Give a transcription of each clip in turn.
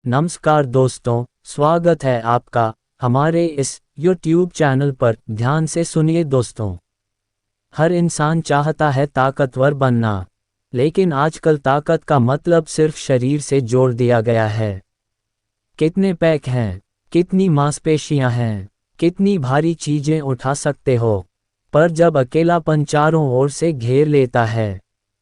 नमस्कार दोस्तों, स्वागत है आपका हमारे इस YouTube चैनल पर। ध्यान से सुनिए दोस्तों, हर इंसान चाहता है ताकतवर बनना, लेकिन आजकल ताकत का मतलब सिर्फ शरीर से जोड़ दिया गया है। कितने पैक हैं, कितनी मांसपेशियां हैं, कितनी भारी चीजें उठा सकते हो। पर जब अकेलापन चारों ओर से घेर लेता है,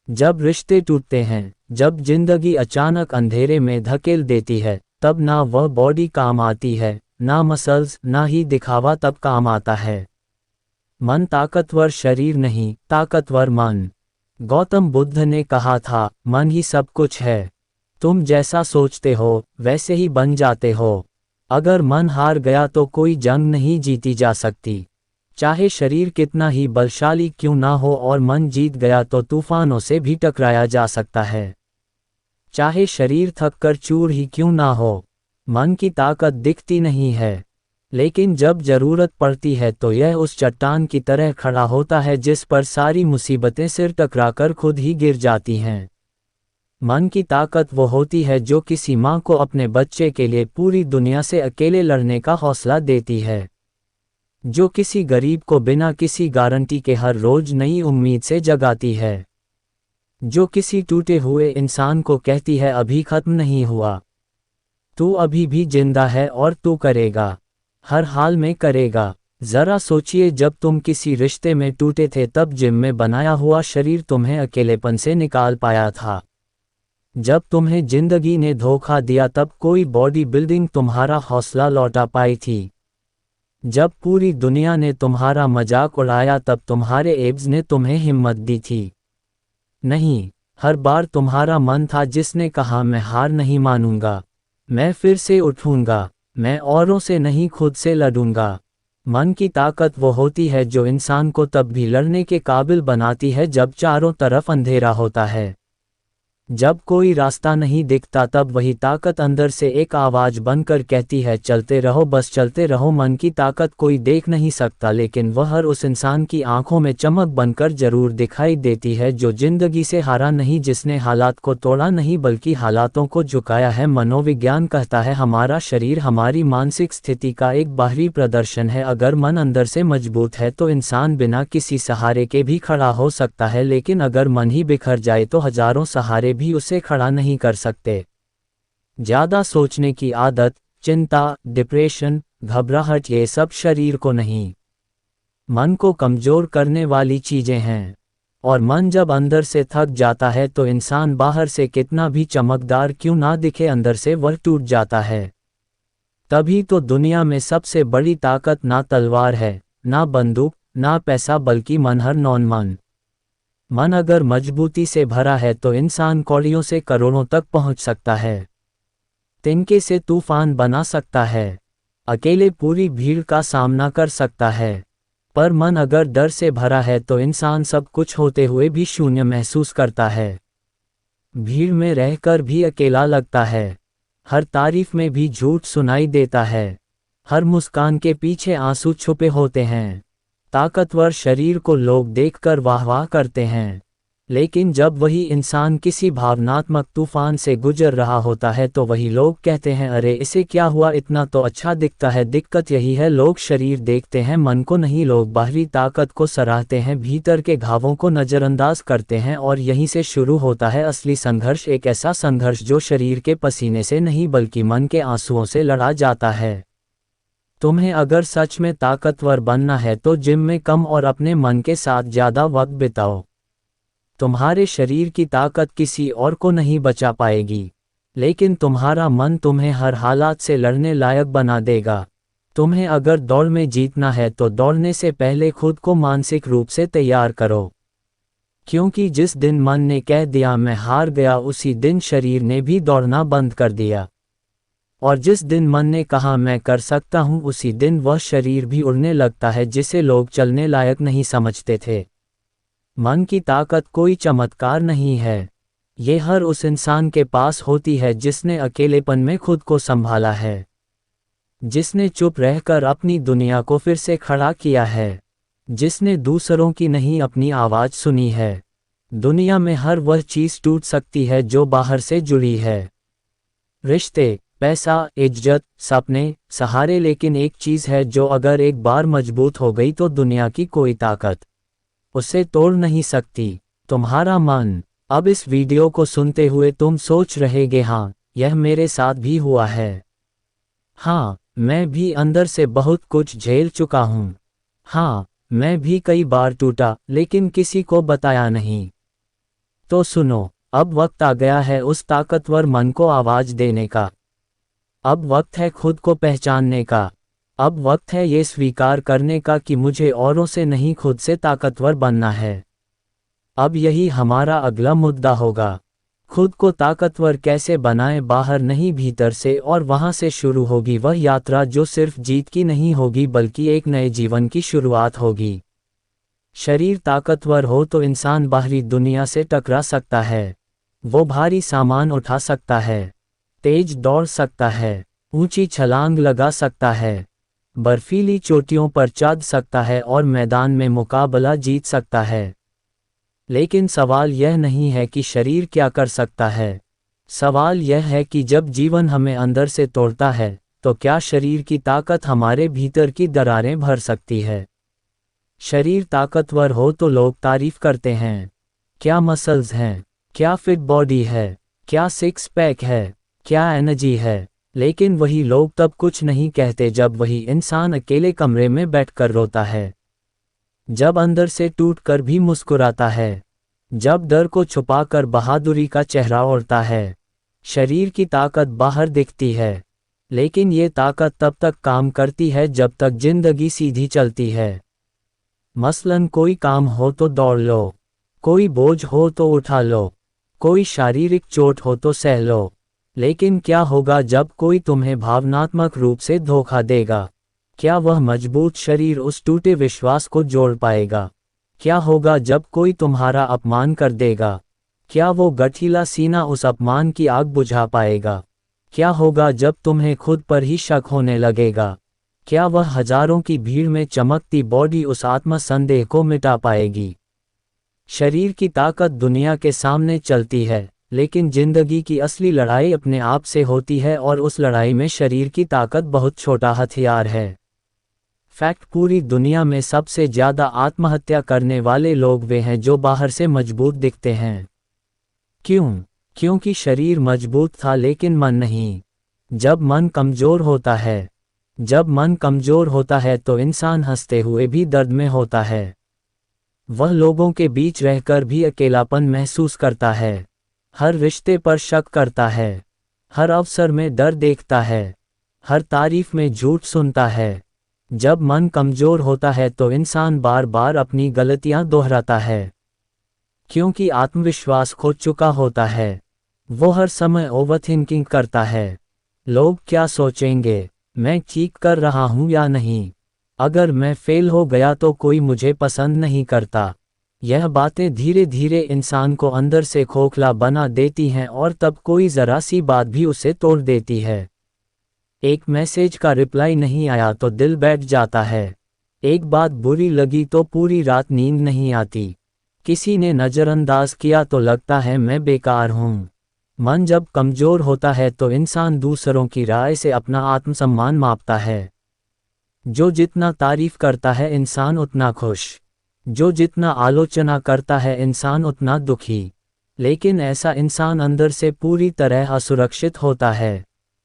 जब रिश्ते टूटते हैं, जब जिंदगी अचानक अंधेरे में धकेल देती है, तब ना वह बॉडी काम आती है, ना मसल्स, ना ही दिखावा तब काम आता है। मन ताकतवर शरीर नहीं, ताकतवर मन। गौतम बुद्ध ने कहा था, मन ही सब कुछ है। तुम जैसा सोचते हो वैसे ही बन जाते हो। अगर मन हार गया तो कोई जंग नहीं जीती जा सकती। चाहे शरीर कितना ही बलशाली क्यों ना हो, और मन जीत गया तो तूफानों से भी टकराया जा सकता है। चाहे शरीर थक कर चूर ही क्यों ना हो, मन की ताकत दिखती नहीं है, लेकिन जब जरूरत पड़ती है तो यह उस चट्टान की तरह खड़ा होता है जिस पर सारी मुसीबतें सिर टकराकर खुद ही गिर जाती हैं। मन की ताकत वो होती है जो किसी माँ को अपने बच्चे के लिए पूरी दुनिया से अकेले लड़ने का हौसला देती है, जो किसी गरीब को बिना किसी गारंटी के हर रोज नई उम्मीद से जगाती है, जो किसी टूटे हुए इंसान को कहती है अभी खत्म नहीं हुआ, तू अभी भी जिंदा है और तू करेगा, हर हाल में करेगा। जरा सोचिए, जब तुम किसी रिश्ते में टूटे थे तब जिम में बनाया हुआ शरीर तुम्हें अकेलेपन से निकाल पाया था। जब तुम्हें जिंदगी ने धोखा दिया तब कोई बॉडी बिल्डिंग तुम्हारा हौसला लौटा पाई थी। जब पूरी दुनिया ने तुम्हारा मजाक उड़ाया तब तुम्हारे एब्स ने तुम्हें हिम्मत दी थी। नहीं, हर बार तुम्हारा मन था जिसने कहा मैं हार नहीं मानूंगा, मैं फिर से उठूंगा, मैं औरों से नहीं खुद से लड़ूंगा। मन की ताकत वो होती है जो इंसान को तब भी लड़ने के काबिल बनाती है जब चारों तरफ अंधेरा होता है। जब कोई रास्ता नहीं दिखता तब वही ताकत अंदर से एक आवाज बनकर कहती है चलते रहो, बस चलते रहो। मन की ताकत कोई देख नहीं सकता, लेकिन वह हर उस इंसान की आंखों में चमक बनकर जरूर दिखाई देती है जो जिंदगी से हारा नहीं, जिसने हालात को तोड़ा नहीं बल्कि हालातों को झुकाया है। मनोविज्ञान कहता है हमारा शरीर हमारी मानसिक स्थिति का एक बाहरी प्रदर्शन है। अगर मन अंदर से मजबूत है तो इंसान बिना किसी सहारे के भी खड़ा हो सकता है, लेकिन अगर मन ही बिखर जाए तो हजारों सहारे भी उसे खड़ा नहीं कर सकते। ज्यादा सोचने की आदत, चिंता, डिप्रेशन, घबराहट, ये सब शरीर को नहीं, मन को कमजोर करने वाली चीजें हैं। और मन जब अंदर से थक जाता है तो इंसान बाहर से कितना भी चमकदार क्यों ना दिखे, अंदर से वह टूट जाता है। तभी तो दुनिया में सबसे बड़ी ताकत ना तलवार है, ना बंदूक, ना पैसा, बल्कि मन। हर नॉन मन। मन अगर मजबूती से भरा है तो इंसान कौड़ियों से करोड़ों तक पहुंच सकता है, तिनके से तूफान बना सकता है, अकेले पूरी भीड़ का सामना कर सकता है। पर मन अगर डर से भरा है तो इंसान सब कुछ होते हुए भी शून्य महसूस करता है, भीड़ में रहकर भी अकेला लगता है, हर तारीफ में भी झूठ सुनाई देता है, हर मुस्कान के पीछे आंसू छुपे होते हैं। ताकतवर शरीर को लोग देखकर वाह वाह करते हैं, लेकिन जब वही इंसान किसी भावनात्मक तूफान से गुजर रहा होता है तो वही लोग कहते हैं अरे इसे क्या हुआ, इतना तो अच्छा दिखता है। दिक्कत यही है, लोग शरीर देखते हैं, मन को नहीं। लोग बाहरी ताकत को सराहते हैं, भीतर के घावों को नज़रअंदाज करते हैं, और यहीं से शुरू होता है असली संघर्ष। एक ऐसा संघर्ष जो शरीर के पसीने से नहीं बल्कि मन के आंसुओं से लड़ा जाता है। तुम्हें अगर सच में ताकतवर बनना है तो जिम में कम और अपने मन के साथ ज़्यादा वक्त बिताओ। तुम्हारे शरीर की ताकत किसी और को नहीं बचा पाएगी, लेकिन तुम्हारा मन तुम्हें हर हालात से लड़ने लायक बना देगा। तुम्हें अगर दौड़ में जीतना है तो दौड़ने से पहले खुद को मानसिक रूप से तैयार करो, क्योंकि जिस दिन मन ने कह दिया मैं हार गया, उसी दिन शरीर ने भी दौड़ना बंद कर दिया। और जिस दिन मन ने कहा मैं कर सकता हूँ, उसी दिन वह शरीर भी उड़ने लगता है जिसे लोग चलने लायक नहीं समझते थे। मन की ताकत कोई चमत्कार नहीं है, ये हर उस इंसान के पास होती है जिसने अकेलेपन में खुद को संभाला है, जिसने चुप रहकर अपनी दुनिया को फिर से खड़ा किया है, जिसने दूसरों की नहीं अपनी आवाज़ सुनी है। दुनिया में हर वह चीज़ टूट सकती है जो बाहर से जुड़ी है, रिश्ते, पैसा, इज्जत, सपने, सहारे, लेकिन एक चीज़ है जो अगर एक बार मजबूत हो गई तो दुनिया की कोई ताकत उसे तोड़ नहीं सकती। तुम्हारा मन। अब इस वीडियो को सुनते हुए तुम सोच रहेगे, हाँ, यह मेरे साथ भी हुआ है। हाँ, मैं भी अंदर से बहुत कुछ झेल चुका हूँ। हाँ, मैं भी कई बार टूटा, लेकिन किसी को बताया नहीं। तो सुनो, अब वक्त आ गया है उस ताकतवर मन को आवाज़ देने का। अब वक्त है खुद को पहचानने का। अब वक्त है ये स्वीकार करने का कि मुझे औरों से नहीं, खुद से ताकतवर बनना है। अब यही हमारा अगला मुद्दा होगा। खुद को ताकतवर कैसे बनाएं, बाहर नहीं भीतर से, और वहां से शुरू होगी वह यात्रा जो सिर्फ जीत की नहीं होगी बल्कि एक नए जीवन की शुरुआत होगी। शरीर ताकतवर हो तो इंसान बाहरी दुनिया से टकरा सकता है। वो भारी सामान उठा सकता है, तेज दौड़ सकता है, ऊंची छलांग लगा सकता है, बर्फीली चोटियों पर चढ़ सकता है और मैदान में मुकाबला जीत सकता है। लेकिन सवाल यह नहीं है कि शरीर क्या कर सकता है। सवाल यह है कि जब जीवन हमें अंदर से तोड़ता है, तो क्या शरीर की ताकत हमारे भीतर की दरारें भर सकती है। शरीर ताकतवर हो तो लोग तारीफ करते हैं। क्या मसल्स हैं, क्या फिट बॉडी है, क्या सिक्स पैक है, क्या एनर्जी है। लेकिन वही लोग तब कुछ नहीं कहते जब वही इंसान अकेले कमरे में बैठकर रोता है, जब अंदर से टूटकर भी मुस्कुराता है, जब डर को छुपाकर बहादुरी का चेहरा ओढ़ता है। शरीर की ताकत बाहर दिखती है, लेकिन ये ताकत तब तक काम करती है जब तक जिंदगी सीधी चलती है। मसलन कोई काम हो तो दौड़ लो, कोई बोझ हो तो उठा लो, कोई शारीरिक चोट हो तो सह लो। लेकिन क्या होगा जब कोई तुम्हें भावनात्मक रूप से धोखा देगा? क्या वह मजबूत शरीर उस टूटे विश्वास को जोड़ पाएगा? क्या होगा जब कोई तुम्हारा अपमान कर देगा? क्या वो गठीला सीना उस अपमान की आग बुझा पाएगा? क्या होगा जब तुम्हें खुद पर ही शक होने लगेगा? क्या वह हजारों की भीड़ में चमकती बॉडी उस आत्मसंदेह को मिटा पाएगी? शरीर की ताकत दुनिया के सामने चलती है, लेकिन जिंदगी की असली लड़ाई अपने आप से होती है, और उस लड़ाई में शरीर की ताकत बहुत छोटा हथियार है। फैक्ट, पूरी दुनिया में सबसे ज़्यादा आत्महत्या करने वाले लोग वे हैं जो बाहर से मजबूत दिखते हैं। क्यों? क्योंकि शरीर मजबूत था लेकिन मन नहीं। जब मन कमज़ोर होता है तो इंसान हंसते हुए भी दर्द में होता है। वह लोगों के बीच रहकर भी अकेलापन महसूस करता है, हर रिश्ते पर शक करता है, हर अवसर में डर देखता है, हर तारीफ में झूठ सुनता है। जब मन कमज़ोर होता है तो इंसान बार बार अपनी गलतियां दोहराता है, क्योंकि आत्मविश्वास खो चुका होता है। वो हर समय ओवरथिंकिंग करता है। लोग क्या सोचेंगे, मैं ठीक कर रहा हूँ या नहीं? अगर मैं फेल हो गया तो कोई मुझे पसंद नहीं करता। यह बातें धीरे धीरे इंसान को अंदर से खोखला बना देती हैं, और तब कोई ज़रा सी बात भी उसे तोड़ देती है। एक मैसेज का रिप्लाई नहीं आया तो दिल बैठ जाता है। एक बात बुरी लगी तो पूरी रात नींद नहीं आती। किसी ने नज़रअंदाज किया तो लगता है मैं बेकार हूँ। मन जब कमज़ोर होता है तो इंसान दूसरों की राय से अपना आत्मसम्मान मापता है। जो जितना तारीफ करता है इंसान उतना खुश, जो जितना आलोचना करता है इंसान उतना दुखी। लेकिन ऐसा इंसान अंदर से पूरी तरह असुरक्षित होता है।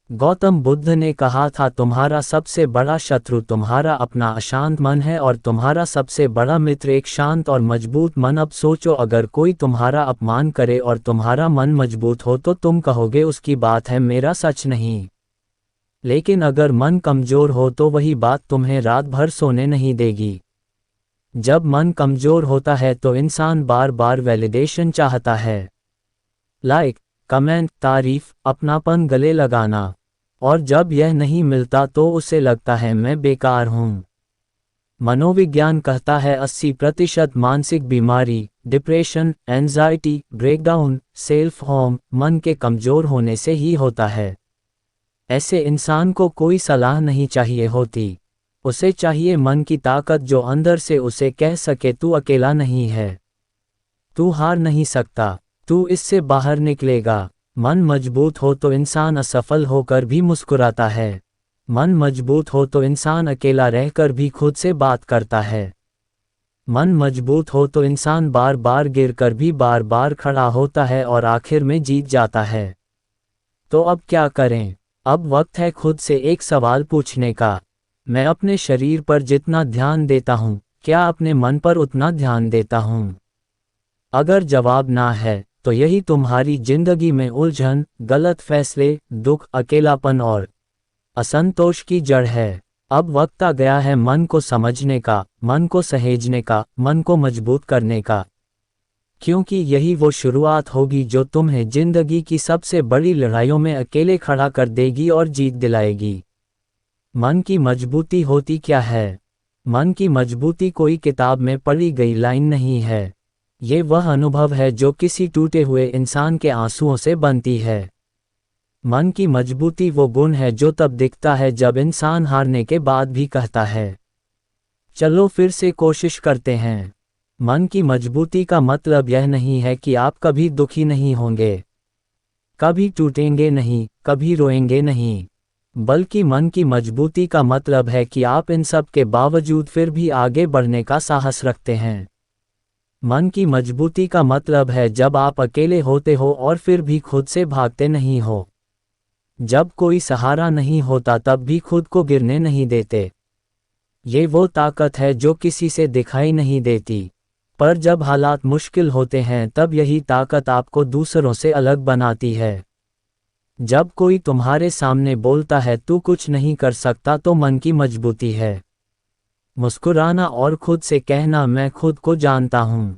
गौतम बुद्ध ने कहा था, तुम्हारा सबसे बड़ा शत्रु तुम्हारा अपना अशांत मन है और तुम्हारा सबसे बड़ा मित्र एक शांत और मजबूत मन। अब सोचो, अगर कोई तुम्हारा अपमान करे और तुम्हारा मन मजबूत हो तो तुम कहोगे उसकी बात है, मेरा सच नहीं। लेकिन अगर मन कमज़ोर हो तो वही बात तुम्हें रात भर सोने नहीं देगी। जब मन कमज़ोर होता है तो इंसान बार बार वैलिडेशन चाहता है, लाइक, कमेंट, तारीफ, अपनापन गले लगाना। और जब यह नहीं मिलता तो उसे लगता है मैं बेकार हूँ। मनोविज्ञान कहता है 80% मानसिक बीमारी, depression, anxiety, breakdown, self harm मन के कमज़ोर होने से ही होता है। ऐसे इंसान को कोई सलाह नहीं चाहिए होती। उसे चाहिए मन की ताकत जो अंदर से उसे कह सके, तू अकेला नहीं है, तू हार नहीं सकता, तू इससे बाहर निकलेगा। मन मजबूत हो तो इंसान असफल होकर भी मुस्कुराता है। मन मजबूत हो तो इंसान अकेला रहकर भी खुद से बात करता है। मन मजबूत हो तो इंसान बार बार गिरकर भी बार बार खड़ा होता है और आखिर में जीत जाता है। तो अब क्या करें? अब वक्त है खुद से एक सवाल पूछने का। मैं अपने शरीर पर जितना ध्यान देता हूँ, क्या अपने मन पर उतना ध्यान देता हूँ? अगर जवाब ना है, तो यही तुम्हारी जिंदगी में उलझन, गलत फैसले, दुख, अकेलापन और असंतोष की जड़ है। अब वक्त आ गया है मन को समझने का, मन को सहेजने का, मन को मजबूत करने का। क्योंकि यही वो शुरुआत होगी जो तुम्हें जिंदगी की सबसे बड़ी लड़ाइयों में अकेले खड़ा कर देगी और जीत दिलाएगी। मन की मजबूती होती क्या है? मन की मजबूती कोई किताब में पढ़ी गई लाइन नहीं है। ये वह अनुभव है जो किसी टूटे हुए इंसान के आंसुओं से बनती है। मन की मजबूती वो गुण है जो तब दिखता है जब इंसान हारने के बाद भी कहता है, चलो फिर से कोशिश करते हैं। मन की मजबूती का मतलब यह नहीं है कि आप कभी दुखी नहीं होंगे, कभी टूटेंगे नहीं, कभी रोएंगे नहीं, बल्कि मन की मजबूती का मतलब है कि आप इन सब के बावजूद फिर भी आगे बढ़ने का साहस रखते हैं। मन की मजबूती का मतलब है जब आप अकेले होते हो और फिर भी खुद से भागते नहीं हो। जब कोई सहारा नहीं होता तब भी खुद को गिरने नहीं देते। ये वो ताकत है जो किसी से दिखाई नहीं देती, पर जब हालात मुश्किल होते हैं तब यही ताकत आपको दूसरों से अलग बनाती है। जब कोई तुम्हारे सामने बोलता है तू कुछ नहीं कर सकता, तो मन की मजबूती है। मुस्कुराना और खुद से कहना मैं खुद को जानता हूँ,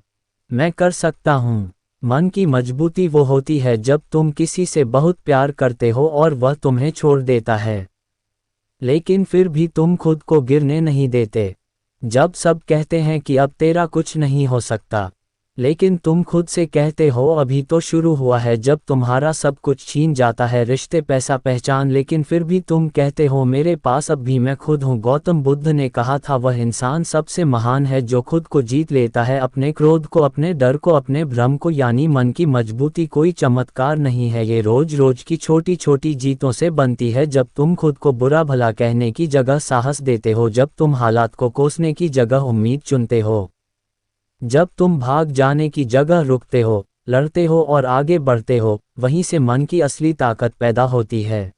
मैं कर सकता हूँ। मन की मजबूती वो होती है जब तुम किसी से बहुत प्यार करते हो और वह तुम्हें छोड़ देता है, लेकिन फिर भी तुम खुद को गिरने नहीं देते। जब सब कहते हैं कि अब तेरा कुछ नहीं हो सकता, लेकिन तुम खुद से कहते हो अभी तो शुरू हुआ है। जब तुम्हारा सब कुछ छीन जाता है, रिश्ते, पैसा, पहचान, लेकिन फिर भी तुम कहते हो मेरे पास अब भी मैं खुद हूँ। गौतम बुद्ध ने कहा था वह इंसान सबसे महान है जो खुद को जीत लेता है, अपने क्रोध को, अपने डर को, अपने भ्रम को। यानी मन की मजबूती कोई चमत्कार नहीं है, ये रोज रोज की छोटी छोटी जीतों से बनती है। जब तुम खुद को बुरा भला कहने की जगह साहस देते हो, जब तुम हालात को कोसने की जगह उम्मीद चुनते हो, जब तुम भाग जाने की जगह रुकते हो, लड़ते हो और आगे बढ़ते हो, वहीं से मन की असली ताकत पैदा होती है।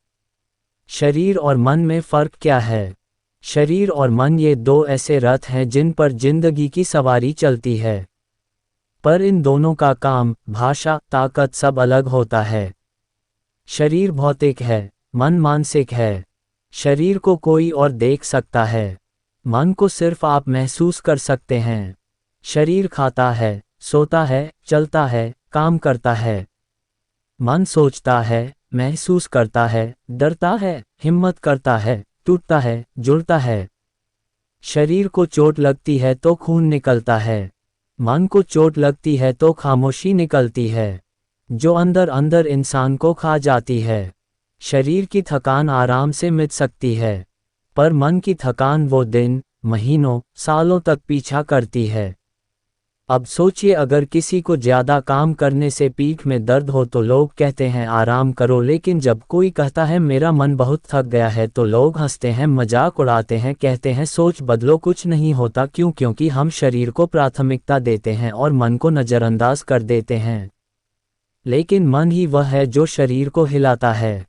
शरीर और मन में फ़र्क क्या है? शरीर और मन ये दो ऐसे रथ हैं जिन पर जिंदगी की सवारी चलती है, पर इन दोनों का काम, भाषा, ताकत सब अलग होता है। शरीर भौतिक है, मन मानसिक है। शरीर को कोई और देख सकता है, मन को सिर्फ आप महसूस कर सकते हैं। शरीर खाता है, सोता है, चलता है, काम करता है। मन सोचता है, महसूस करता है, डरता है, हिम्मत करता है, टूटता है, जुड़ता है। शरीर को चोट लगती है तो खून निकलता है, मन को चोट लगती है तो खामोशी निकलती है, जो अंदर अंदर इंसान को खा जाती है। शरीर की थकान आराम से मिट सकती है, पर मन की थकान वो दिन, महीनों, सालों तक पीछा करती है। अब सोचिए, अगर किसी को ज़्यादा काम करने से पीठ में दर्द हो तो लोग कहते हैं आराम करो, लेकिन जब कोई कहता है मेरा मन बहुत थक गया है तो लोग हंसते हैं, मजाक उड़ाते हैं, कहते हैं सोच बदलो। कुछ नहीं होता, क्यों? क्योंकि हम शरीर को प्राथमिकता देते हैं और मन को नज़रअंदाज कर देते हैं। लेकिन मन ही वह है जो शरीर को हिलाता है।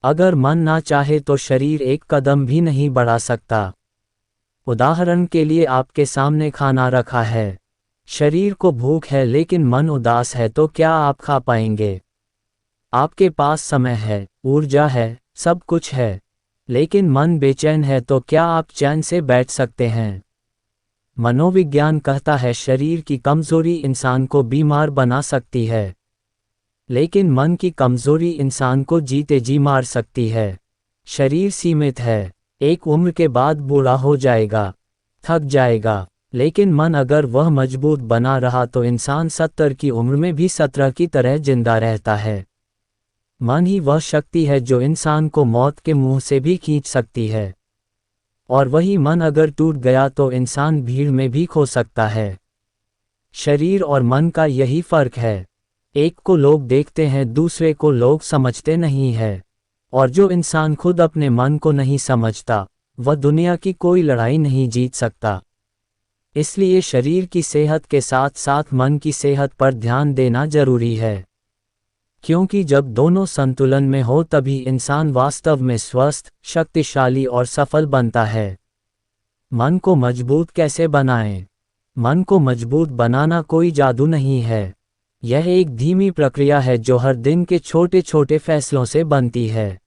अगर मन ना चाहे तो शरीर एक कदम भी नहीं बढ़ा सकता। उदाहरण के लिए आपके सामने खाना रखा है, शरीर को भूख है लेकिन मन उदास है, तो क्या आप खा पाएंगे? आपके पास समय है, ऊर्जा है, सब कुछ है, लेकिन मन बेचैन है, तो क्या आप चैन से बैठ सकते हैं? मनोविज्ञान कहता है शरीर की कमजोरी इंसान को बीमार बना सकती है, लेकिन मन की कमजोरी इंसान को जीते जी मार सकती है। शरीर सीमित है, एक उम्र के बाद बूढ़ा हो जाएगा, थक जाएगा, लेकिन मन अगर वह मजबूत बना रहा तो इंसान 70 की उम्र में भी 17 की तरह जिंदा रहता है। मन ही वह शक्ति है जो इंसान को मौत के मुंह से भी खींच सकती है, और वही मन अगर टूट गया तो इंसान भीड़ में भी खो सकता है। शरीर और मन का यही फर्क है। एक को लोग देखते हैं, दूसरे को लोग समझते नहीं है। और जो इंसान खुद अपने मन को नहीं समझता, वह दुनिया की कोई लड़ाई नहीं जीत सकता। इसलिए शरीर की सेहत के साथ साथ मन की सेहत पर ध्यान देना जरूरी है, क्योंकि जब दोनों संतुलन में हो तभी इंसान वास्तव में स्वस्थ, शक्तिशाली और सफल बनता है। मन को मजबूत कैसे बनाएं? मन को मजबूत बनाना कोई जादू नहीं है। यह एक धीमी प्रक्रिया है जो हर दिन के छोटे छोटे फैसलों से बनती है।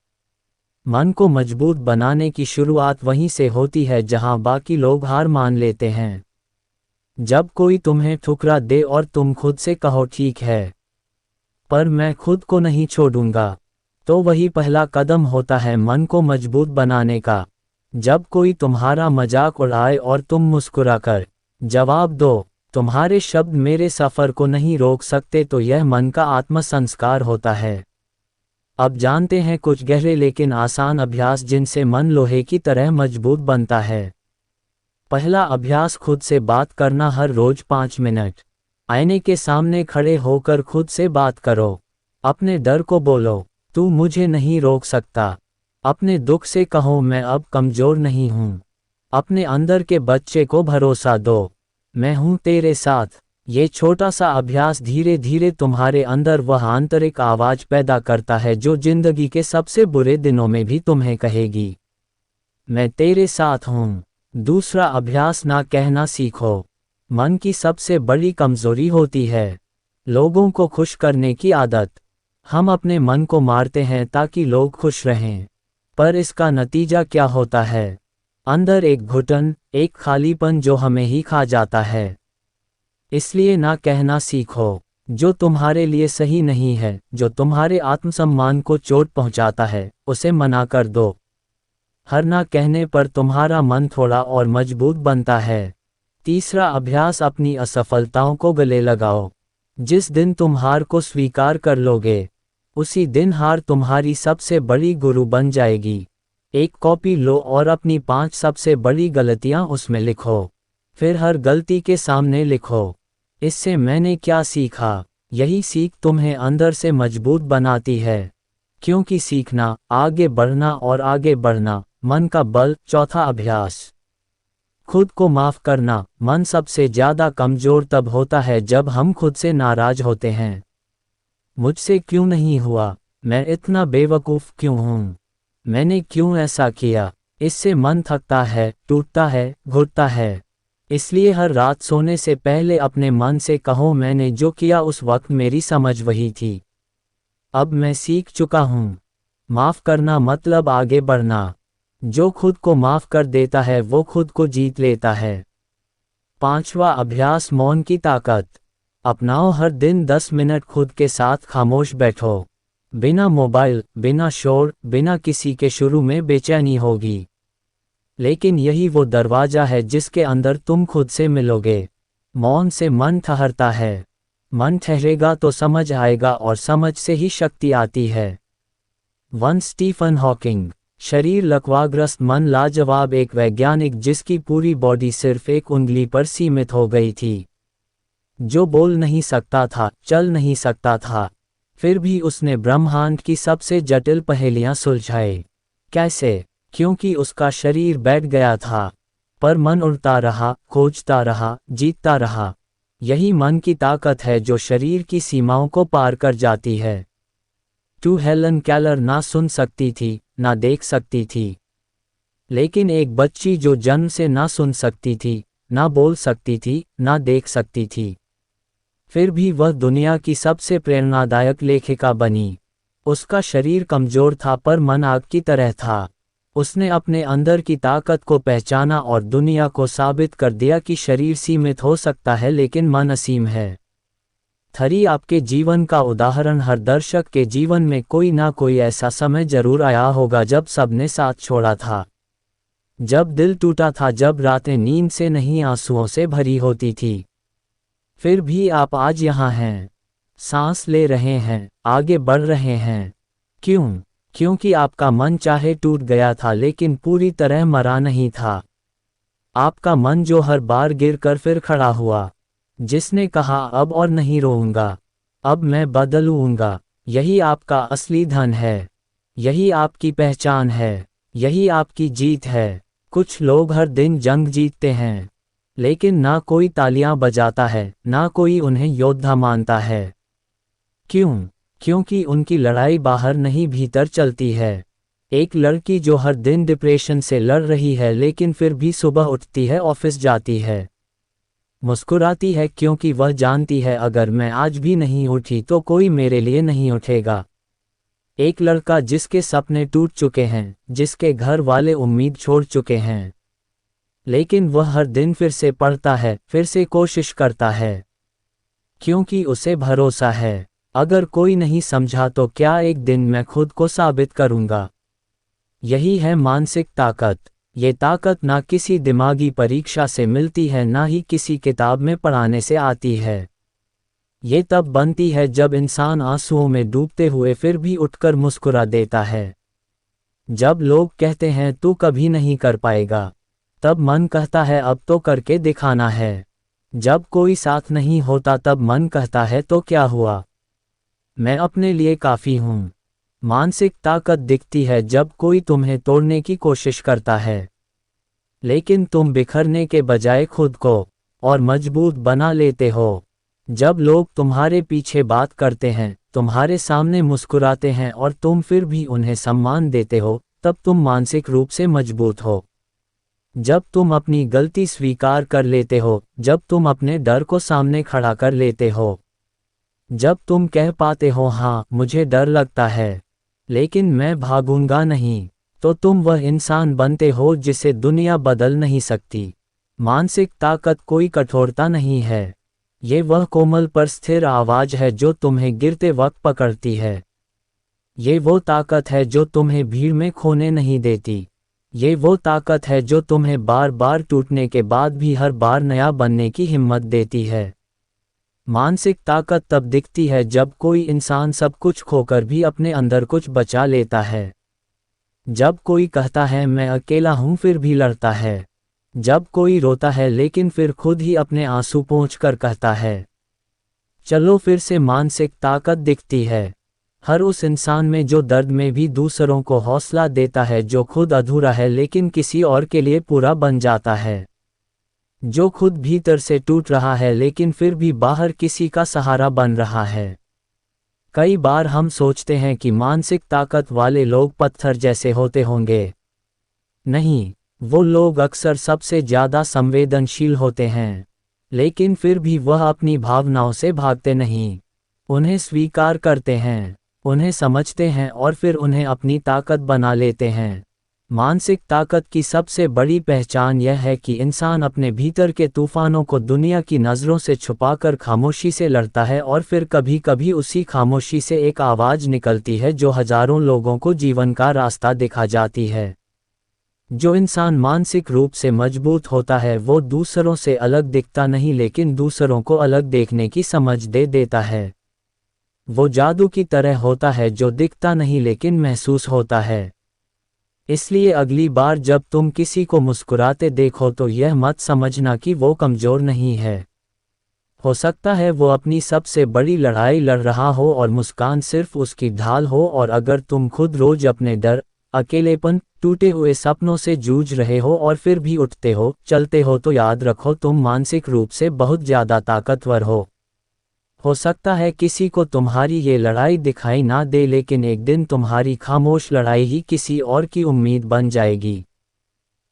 मन को मजबूत बनाने की शुरुआत वहीं से होती है जहां बाकी लोग हार मान लेते हैं। जब कोई तुम्हें ठुकरा दे और तुम खुद से कहो ठीक है, पर मैं खुद को नहीं छोड़ूंगा, तो वही पहला कदम होता है मन को मजबूत बनाने का। जब कोई तुम्हारा मजाक उड़ाए और तुम मुस्कुराकर जवाब दो, तुम्हारे शब्द मेरे सफ़र को नहीं रोक सकते, तो यह मन का आत्मसंस्कार होता है। अब जानते हैं कुछ गहरे लेकिन आसान अभ्यास जिनसे मन लोहे की तरह मजबूत बनता है। पहला अभ्यास, खुद से बात करना। हर रोज 5 मिनट आईने के सामने खड़े होकर खुद से बात करो। अपने डर को बोलो, तू मुझे नहीं रोक सकता। अपने दुख से कहो, मैं अब कमज़ोर नहीं हूँ। अपने अंदर के बच्चे को भरोसा दो, मैं हूँ तेरे साथ। ये छोटा सा अभ्यास धीरे धीरे तुम्हारे अंदर वह आंतरिक आवाज़ पैदा करता है जो जिंदगी के सबसे बुरे दिनों में भी तुम्हें कहेगी, मैं तेरे साथ हूँ। दूसरा अभ्यास, ना कहना सीखो। मन की सबसे बड़ी कमज़ोरी होती है लोगों को खुश करने की आदत। हम अपने मन को मारते हैं ताकि लोग खुश रहें, पर इसका नतीजा क्या होता है? अंदर एक घुटन, एक खालीपन जो हमें ही खा जाता है। इसलिए ना कहना सीखो। जो तुम्हारे लिए सही नहीं है, जो तुम्हारे आत्मसम्मान को चोट पहुंचाता है, उसे मना कर दो। हर ना कहने पर तुम्हारा मन थोड़ा और मजबूत बनता है। तीसरा अभ्यास, अपनी असफलताओं को गले लगाओ। जिस दिन तुम हार को स्वीकार कर लोगे, उसी दिन हार तुम्हारी सबसे बड़ी गुरु बन जाएगी। एक कॉपी लो और अपनी 5 सबसे बड़ी गलतियां उसमें लिखो। फिर हर गलती के सामने लिखो, इससे मैंने क्या सीखा। यही सीख तुम्हें अंदर से मजबूत बनाती है, क्योंकि सीखना, आगे बढ़ना और आगे बढ़ना मन का बल। चौथा अभ्यास, खुद को माफ करना। मन सबसे ज्यादा कमजोर तब होता है जब हम खुद से नाराज होते हैं। मुझसे क्यों नहीं हुआ? मैं इतना बेवकूफ़ क्यों हूँ? मैंने क्यों ऐसा किया? इससे मन थकता है, टूटता है, घुटता है। इसलिए हर रात सोने से पहले अपने मन से कहो, मैंने जो किया उस वक्त मेरी समझ वही थी, अब मैं सीख चुका हूँ। माफ़ करना मतलब आगे बढ़ना। जो खुद को माफ़ कर देता है वो खुद को जीत लेता है। पांचवा अभ्यास, मौन की ताकत अपनाओ। हर दिन 10 मिनट खुद के साथ खामोश बैठो। बिना मोबाइल, बिना शोर, बिना किसी के। शुरू में बेचैनी होगी, लेकिन यही वो दरवाज़ा है जिसके अंदर तुम खुद से मिलोगे। मौन से मन ठहरता है। मन ठहरेगा तो समझ आएगा और समझ से ही शक्ति आती है। Stephen Hawking. शरीर लकवाग्रस्त, मन लाजवाब। एक वैज्ञानिक जिसकी पूरी बॉडी सिर्फ एक उंगली पर सीमित हो गई थी, जो बोल नहीं सकता था, चल नहीं सकता था, फिर भी उसने ब्रह्मांड की सबसे जटिल पहेलियां सुलझाई। कैसे? क्योंकि उसका शरीर बैठ गया था, पर मन उड़ता रहा, खोजता रहा, जीतता रहा। यही मन की ताकत है जो शरीर की सीमाओं को पार कर जाती है। हेलन केलर ना सुन सकती थी, ना देख सकती थी, लेकिन एक बच्ची जो जन्म से ना सुन सकती थी, ना बोल सकती थी, ना देख सकती थी, फिर भी वह दुनिया की सबसे प्रेरणादायक लेखिका बनी। उसका शरीर कमजोर था पर मन आग की तरह था। उसने अपने अंदर की ताकत को पहचाना और दुनिया को साबित कर दिया कि शरीर सीमित हो सकता है लेकिन मन असीम है। आपके जीवन का उदाहरण। हर दर्शक के जीवन में कोई ना कोई ऐसा समय जरूर आया होगा जब सबने साथ छोड़ा था, जब दिल टूटा था, जब रातें नींद से नहीं आंसुओं से भरी होती थी। फिर भी आप आज यहाँ हैं, सांस ले रहे हैं, आगे बढ़ रहे हैं। क्यों? क्योंकि आपका मन चाहे टूट गया था लेकिन पूरी तरह मरा नहीं था। आपका मन जो हर बार गिर कर फिर खड़ा हुआ, जिसने कहा अब और नहीं रोऊंगा, अब मैं बदलूंगा। यही आपका असली धन है। यही आपकी पहचान है। यही आपकी जीत है। कुछ लोग हर दिन जंग जीतते हैं, लेकिन ना कोई तालियां बजाता है, ना कोई उन्हें योद्धा मानता है। क्यों? क्योंकि उनकी लड़ाई बाहर नहीं भीतर चलती है। एक लड़की जो हर दिन डिप्रेशन से लड़ रही है लेकिन फिर भी सुबह उठती है, ऑफिस जाती है, मुस्कुराती है क्योंकि वह जानती है अगर मैं आज भी नहीं उठी तो कोई मेरे लिए नहीं उठेगा। एक लड़का जिसके सपने टूट चुके हैं, जिसके घर वाले उम्मीद छोड़ चुके हैं, लेकिन वह हर दिन फिर से पढ़ता है, फिर से कोशिश करता है, क्योंकि उसे भरोसा है अगर कोई नहीं समझा तो क्या एक दिन मैं खुद को साबित करूंगा। यही है मानसिक ताकत। ये ताकत ना किसी दिमागी परीक्षा से मिलती है, ना ही किसी किताब में पढ़ाने से आती है। ये तब बनती है जब इंसान आंसुओं में डूबते हुए फिर भी उठकर मुस्कुरा देता है। जब लोग कहते हैं तू कभी नहीं कर पाएगा, तब मन कहता है अब तो करके दिखाना है। जब कोई साथ नहीं होता तब मन कहता है तो क्या हुआ, मैं अपने लिए काफ़ी हूँ। मानसिक ताकत दिखती है जब कोई तुम्हें तोड़ने की कोशिश करता है, लेकिन तुम बिखरने के बजाय खुद को और मजबूत बना लेते हो। जब लोग तुम्हारे पीछे बात करते हैं, तुम्हारे सामने मुस्कुराते हैं और तुम फिर भी उन्हें सम्मान देते हो, तब तुम मानसिक रूप से मजबूत हो। जब तुम अपनी गलती स्वीकार कर लेते हो, जब तुम अपने डर को सामने खड़ा कर लेते हो, जब तुम कह पाते हो हाँ मुझे डर लगता है, लेकिन मैं भागूंगा नहीं, तो तुम वह इंसान बनते हो जिसे दुनिया बदल नहीं सकती। मानसिक ताकत कोई कठोरता नहीं है। ये वह कोमल पर स्थिर आवाज है जो तुम्हें गिरते वक्त पकड़ती है। ये वो ताकत है जो तुम्हें भीड़ में खोने नहीं देती। ये वो ताकत है जो तुम्हें बार बार टूटने के बाद भी हर बार नया बनने की हिम्मत देती है। मानसिक ताकत तब दिखती है जब कोई इंसान सब कुछ खोकर भी अपने अंदर कुछ बचा लेता है। जब कोई कहता है मैं अकेला हूं फिर भी लड़ता है। जब कोई रोता है लेकिन फिर खुद ही अपने आंसू पोंछकर कहता है चलो फिर से। मानसिक ताकत दिखती है हर उस इंसान में जो दर्द में भी दूसरों को हौसला देता है, जो खुद अधूरा है लेकिन किसी और के लिए पूरा बन जाता है, जो खुद भीतर से टूट रहा है लेकिन फिर भी बाहर किसी का सहारा बन रहा है। कई बार हम सोचते हैं कि मानसिक ताकत वाले लोग पत्थर जैसे होते होंगे। नहीं, वो लोग अक्सर सबसे ज़्यादा संवेदनशील होते हैं, लेकिन फिर भी वह अपनी भावनाओं से भागते नहीं। उन्हें स्वीकार करते हैं, उन्हें समझते हैं और फिर उन्हें अपनी ताकत बना लेते हैं। मानसिक ताकत की सबसे बड़ी पहचान यह है कि इंसान अपने भीतर के तूफानों को दुनिया की नज़रों से छुपाकर खामोशी से लड़ता है और फिर कभी कभी उसी खामोशी से एक आवाज़ निकलती है जो हजारों लोगों को जीवन का रास्ता दिखा जाती है। जो इंसान मानसिक रूप से मजबूत होता है वो दूसरों से अलग दिखता नहीं, लेकिन दूसरों को अलग देखने की समझ दे देता है। वो जादू की तरह होता है जो दिखता नहीं लेकिन महसूस होता है। इसलिए अगली बार जब तुम किसी को मुस्कुराते देखो तो यह मत समझना कि वो कमज़ोर नहीं है। हो सकता है वो अपनी सबसे बड़ी लड़ाई लड़ रहा हो और मुस्कान सिर्फ उसकी ढाल हो। और अगर तुम खुद रोज अपने डर, अकेलेपन, टूटे हुए सपनों से जूझ रहे हो और फिर भी उठते हो, चलते हो, तो याद रखो तुम मानसिक रूप से बहुत ज़्यादा ताकतवर हो सकता है किसी को तुम्हारी ये लड़ाई दिखाई ना दे, लेकिन एक दिन तुम्हारी खामोश लड़ाई ही किसी और की उम्मीद बन जाएगी।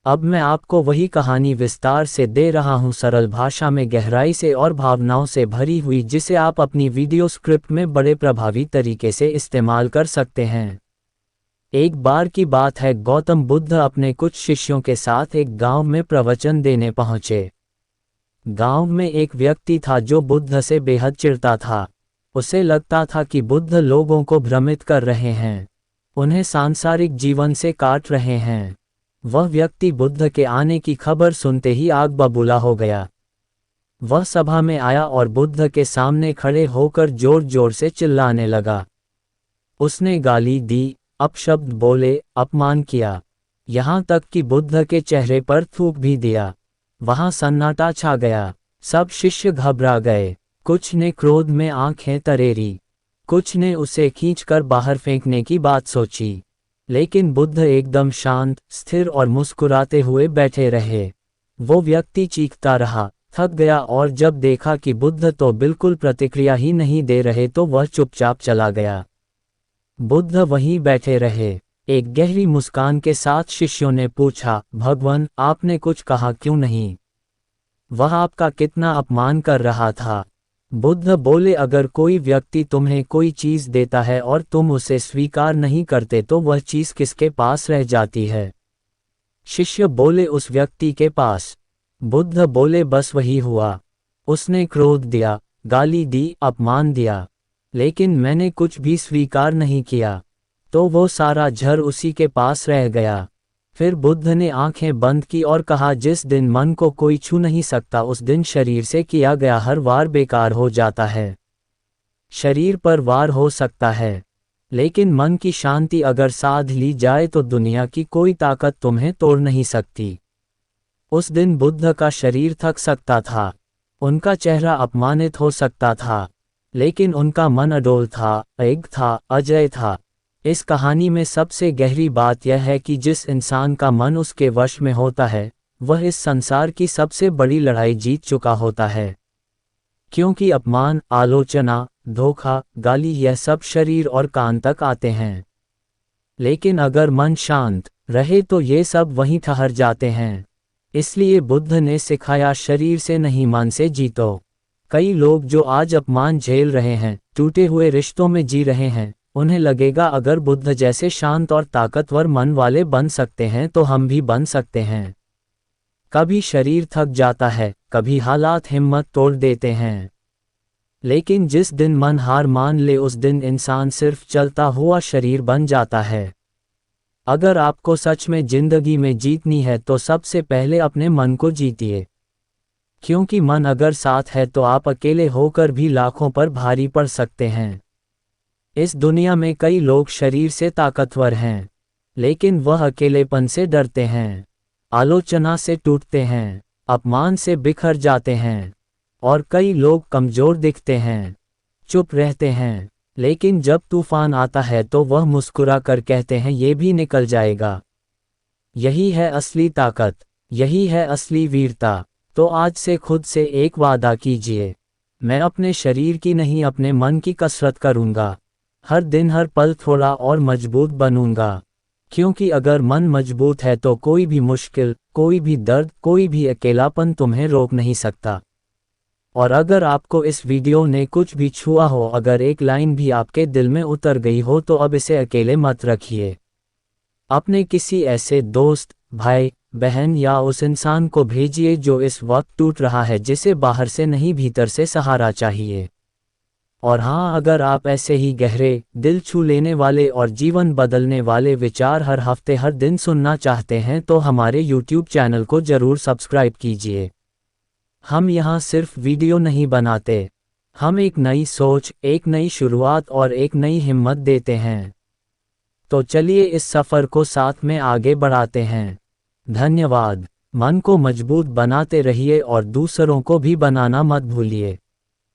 अब मैं आपको वही कहानी विस्तार से दे रहा हूँ, सरल भाषा में, गहराई से और भावनाओं से भरी हुई, जिसे आप अपनी वीडियो स्क्रिप्ट में बड़े प्रभावी तरीके से इस्तेमाल कर सकते हैं। एक बार की बात है, गौतम बुद्ध अपने कुछ शिष्यों के साथ एक गांव में प्रवचन देने पहुंचे। गांव में एक व्यक्ति था जो बुद्ध से बेहद चिढ़ता था। उसे लगता था कि बुद्ध लोगों को भ्रमित कर रहे हैं, उन्हें सांसारिक जीवन से काट रहे हैं। वह व्यक्ति बुद्ध के आने की खबर सुनते ही आग बबूला हो गया। वह सभा में आया और बुद्ध के सामने खड़े होकर जोर जोर से चिल्लाने लगा। उसने गाली दी, अपशब्द बोले, अपमान किया, यहाँ तक कि बुद्ध के चेहरे पर थूक भी दिया। वहाँ सन्नाटा छा गया। सब शिष्य घबरा गए। कुछ ने क्रोध में आंखें तरेरी, कुछ ने उसे खींचकर बाहर फेंकने की बात सोची। लेकिन बुद्ध एकदम शांत, स्थिर और मुस्कुराते हुए बैठे रहे। वो व्यक्ति चीखता रहा, थक गया, और जब देखा कि बुद्ध तो बिल्कुल प्रतिक्रिया ही नहीं दे रहे तो वह चुपचाप चला गया। बुद्ध वहीं बैठे रहे। एक गहरी मुस्कान के साथ शिष्यों ने पूछा, भगवान, आपने कुछ कहा क्यों नहीं? वह आपका कितना अपमान कर रहा था। बुद्ध बोले, अगर कोई व्यक्ति तुम्हें कोई चीज़ देता है और तुम उसे स्वीकार नहीं करते तो वह चीज़ किसके पास रह जाती है? शिष्य बोले, उस व्यक्ति के पास। बुद्ध बोले, बस वही हुआ। उसने क्रोध दिया, गाली दी, अपमान दिया, लेकिन मैंने कुछ भी स्वीकार नहीं किया, तो वो सारा झर उसी के पास रह गया। फिर बुद्ध ने आंखें बंद की और कहा, जिस दिन मन को कोई छू नहीं सकता उस दिन शरीर से किया गया हर वार बेकार हो जाता है। शरीर पर वार हो सकता है, लेकिन मन की शांति अगर साध ली जाए तो दुनिया की कोई ताकत तुम्हें तोड़ नहीं सकती। उस दिन बुद्ध का शरीर थक सकता था, उनका चेहरा अपमानित हो सकता था, लेकिन उनका मन अडोल था, एक था, अजय था। इस कहानी में सबसे गहरी बात यह है कि जिस इंसान का मन उसके वश में होता है, वह इस संसार की सबसे बड़ी लड़ाई जीत चुका होता है। क्योंकि अपमान, आलोचना, धोखा, गाली, यह सब शरीर और कान तक आते हैं। लेकिन अगर मन शांत रहे तो ये सब वहीं ठहर जाते हैं। इसलिए बुद्ध ने सिखाया, शरीर से नहीं मन से जीतो। कई लोग जो आज अपमान झेल रहे हैं, टूटे हुए रिश्तों में जी रहे हैं, उन्हें लगेगा अगर बुद्ध जैसे शांत और ताकतवर मन वाले बन सकते हैं तो हम भी बन सकते हैं। कभी शरीर थक जाता है, कभी हालात हिम्मत तोड़ देते हैं, लेकिन जिस दिन मन हार मान ले उस दिन इंसान सिर्फ चलता हुआ शरीर बन जाता है। अगर आपको सच में जिंदगी में जीतनी है तो सबसे पहले अपने मन को जीतिए, क्योंकि मन अगर साथ है तो आप अकेले होकर भी लाखों पर भारी पड़ सकते हैं। इस दुनिया में कई लोग शरीर से ताकतवर हैं, लेकिन वह अकेलेपन से डरते हैं, आलोचना से टूटते हैं, अपमान से बिखर जाते हैं, और कई लोग कमज़ोर दिखते हैं, चुप रहते हैं, लेकिन जब तूफान आता है तो वह मुस्कुरा कर कहते हैं, ये भी निकल जाएगा। यही है असली ताकत, यही है असली वीरता। तो आज से खुद से एक वादा कीजिए, मैं अपने शरीर की नहीं अपने मन की कसरत करूँगा। हर दिन हर पल थोड़ा और मजबूत बनूंगा, क्योंकि अगर मन मजबूत है तो कोई भी मुश्किल, कोई भी दर्द, कोई भी अकेलापन तुम्हें रोक नहीं सकता। और अगर आपको इस वीडियो ने कुछ भी छुआ हो, अगर एक लाइन भी आपके दिल में उतर गई हो, तो अब इसे अकेले मत रखिए। अपने किसी ऐसे दोस्त, भाई, बहन या उस इंसान को भेजिए जो इस वक्त टूट रहा है, जिसे बाहर से नहीं भीतर से सहारा चाहिए। और हाँ, अगर आप ऐसे ही गहरे, दिल छू लेने वाले और जीवन बदलने वाले विचार हर हफ्ते हर दिन सुनना चाहते हैं तो हमारे YouTube चैनल को ज़रूर सब्सक्राइब कीजिए। हम यहाँ सिर्फ वीडियो नहीं बनाते, हम एक नई सोच, एक नई शुरुआत और एक नई हिम्मत देते हैं। तो चलिए इस सफ़र को साथ में आगे बढ़ाते हैं। धन्यवाद। मन को मजबूत बनाते रहिए और दूसरों को भी बनाना मत भूलिए।